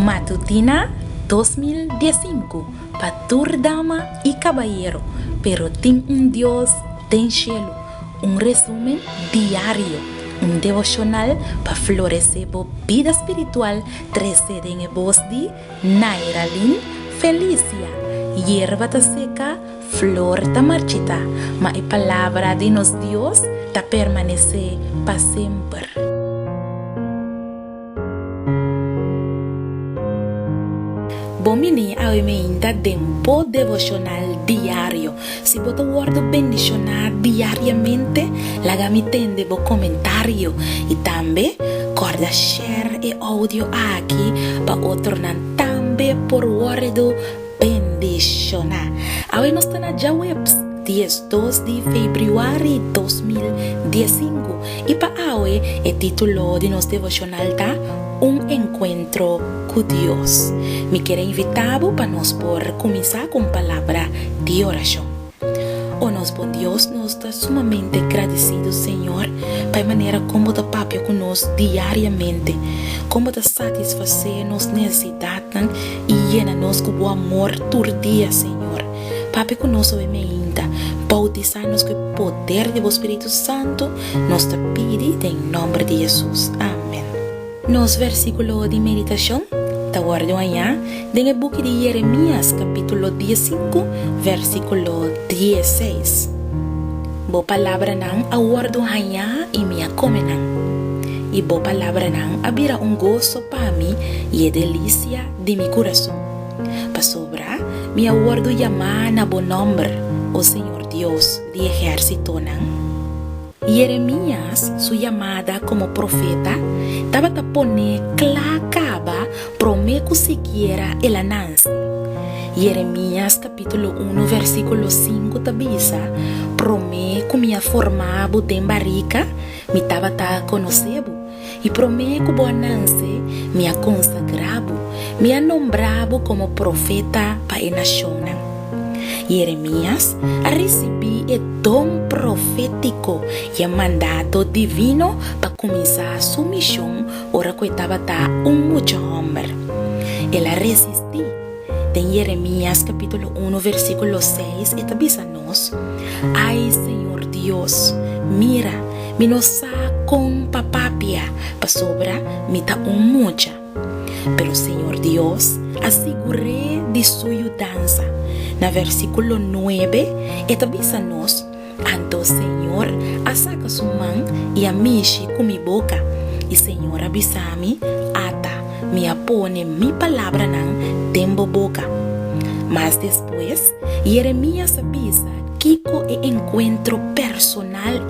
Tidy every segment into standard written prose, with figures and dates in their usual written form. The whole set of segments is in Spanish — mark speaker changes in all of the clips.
Speaker 1: Matutina 2015 para dama y caballero, pero tin un Dios ten cielo. Un resumen diario, un devocional para florecer vida espiritual. 13 en voz de Nairalin Felicia. Hierba ta seca, flor ta marchita, ma a palavra de nos Dios ta permanece para sempre. Bomini a emenda tempo devocional diario. Si voto guardo bendicionar diariamente, la mi tende bo comentario y también corda share e audio aquí pa otro nan tambe por guardo bendicionar. Hoy nos están ya webs 2 de febrero 2015 y pa hoy el título de nos devocional ta un encuentro con Dios. Me quiero invitar para nos por comenzar con palabra de oración. Oh, nos bom Dios, nos está sumamente agradecido, Señor, para manera como te papia con nos diariamente, como te satisfacer nos necesidades y llena-nos con bom amor todo día, Señor. Papi, con nos obviamente, bautizarnos con el poder de Espíritu Santo, nos te pide en nombre de Jesús. Amén. Nos versículo de meditación, te guardo allá, en el book de Jeremías, capítulo 15, versículo 16. Bo palabra nang aguardo allá y me acomenan. Y bo palabra nang abira un gozo para mí y delicia de mi corazón. Pa sobra, mi aguardo llamar na bo nombre, oh Señor Dios de ejército nang. Jeremías, su llamada como profeta, estaba a poner clacaba promeco siquiera el ananse. Jeremías capítulo 1 versículo 5 tabisa promeco me formabo de barica me estaba a conocebo y promeco bo ananse me consagrabo me nombrado como profeta para la nación. Jeremías recibí el don profético y el mandato divino para comenzar su misión, ahora que estaba un mucho hombre. Él resistí. En Jeremías capítulo 1 versículo 6, esta nos ay Señor Dios, mira, mi nos con papapia, para sobra, mi ta un mucha. Pero Señor Dios, aseguré de su ayudanza. Na versículo 9, esta nos anto Señor, asaca su man y amishi con mi boca. Y Señor avisami, ata, me apone mi palabra nan tembo boca. Mas después, Jeremías avisa Kiko e encuentro personal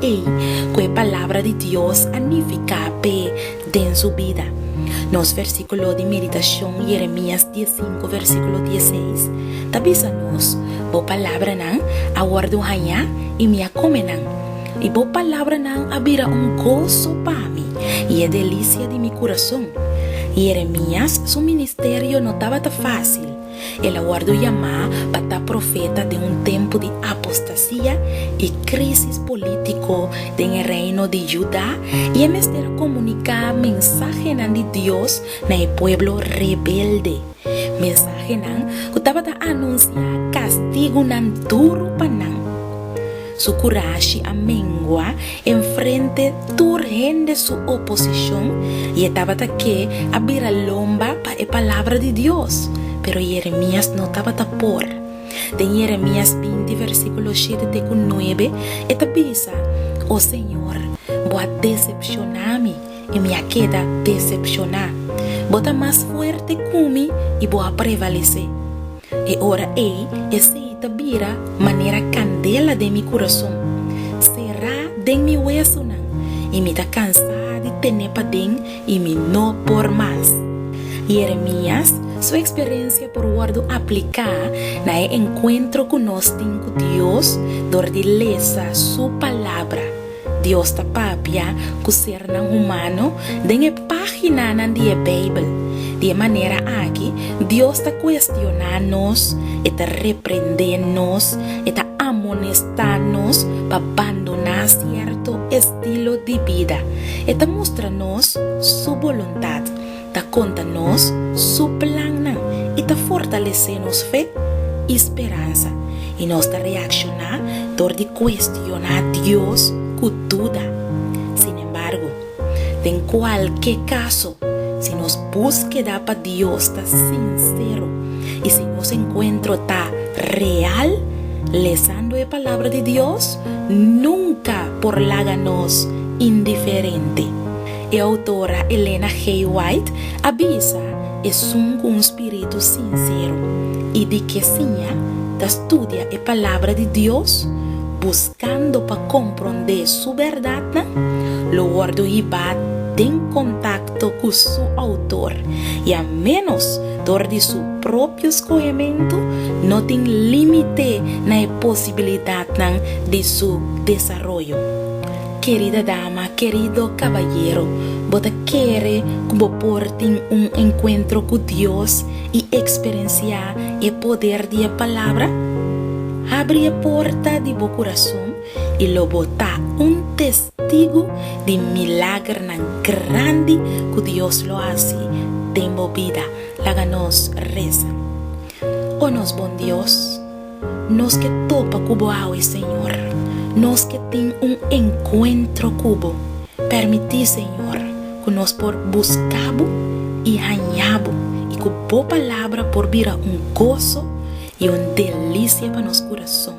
Speaker 1: con palabra de Dios anifica en su vida. Nos versículo de meditación Jeremías 15 versículo 16 tabisanos bo palabra nan aguardo hanya y me acomenan y bo palabra nan abira un gozo para mí y es delicia de mi corazón. Jeremías su ministerio no estaba tan fácil. El aguardo llamar para profeta de un tiempo de apostasía y crisis político en el reino de Judá y en vez de comunicar mensaje de Dios en el pueblo rebelde. Mensaje nan que estaba a anunciar castigo nan duro panan. Su coraje amengua enfrente turgente su oposición y estaba que abrir lomba para la palabra de Dios. Pero Jeremías no estaba por. De Jeremías 20 versículo 7 con 9 esta pisa, oh Señor, voy a decepcionarme y me queda decepcionar. Bota más fuerte que mí y voy a prevalecer. Y ahora ese tabira manera candela de mi corazón. Será de mi hueso y me está cansada de tener padén y me no por más. Jeremías su experiencia por guardo aplicar en el encuentro con Dios, donde lesa su palabra. Dios ta papia ku ser nan humano den página nan die Bible. De manera aquí, Dios ta cuestionarnos, eta reprendernos, eta amonestarnos para abandonar cierto estilo de vida. Eta mostrarnos su voluntad. ta conta nos su plan e ta fortalece nos fe e esperança. E nós ta reaccionar door de questionar Dios con duda. Sin embargo, en cualquier caso, si nos búsqueda para Dios está sincero y si nos encuentro está real, lesando la palabra de Dios, nunca por láganos indiferente. La autora Elena G. White avisa es un espíritu sincero y de que seña estudia la palabra de Dios buscando para comprender su verdad, lo guardo y va en contacto con su autor y a menos de su propio escogimiento no tiene límite en la posibilidad de su desarrollo. Querida dama, querido caballero, ¿vos quiere como porten un encuentro con Dios y experienciar el poder de la palabra? Abre la puerta de tu corazón y lo bota un testigo de milagro grande que Dios lo hace. Tengo vida, láganos reza. Oh nos bon Dios, nos que topa cubo hoy, Señor, nos que ten un encuentro cubo. Permití, Señor, que nos por buscabo y hañabo y que tu palabra por vira un gozo y una delicia para nuestro corazón.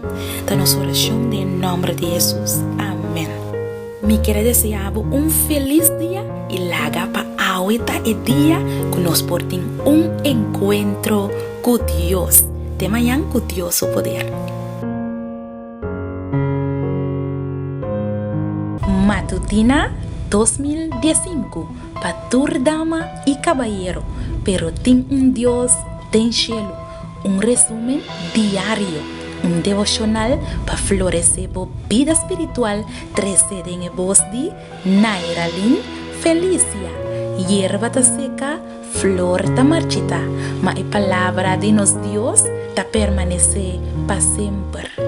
Speaker 1: Danos oración en nombre de Jesús. Amén. Me quiero desear un feliz día y laga para ahorita el día que nos porten un encuentro con Dios. De mañana con Dios su poder. Matutina 2015 para tur dama y caballero, pero ten un Dios den cielo. Un resumen diario, un devocional para florecer tu vida espiritual. 13 en voz de Nairalyn Felicia. Hierba ta seca, flor ta marchita, mas la palabra de nos Dios ta permanece para siempre.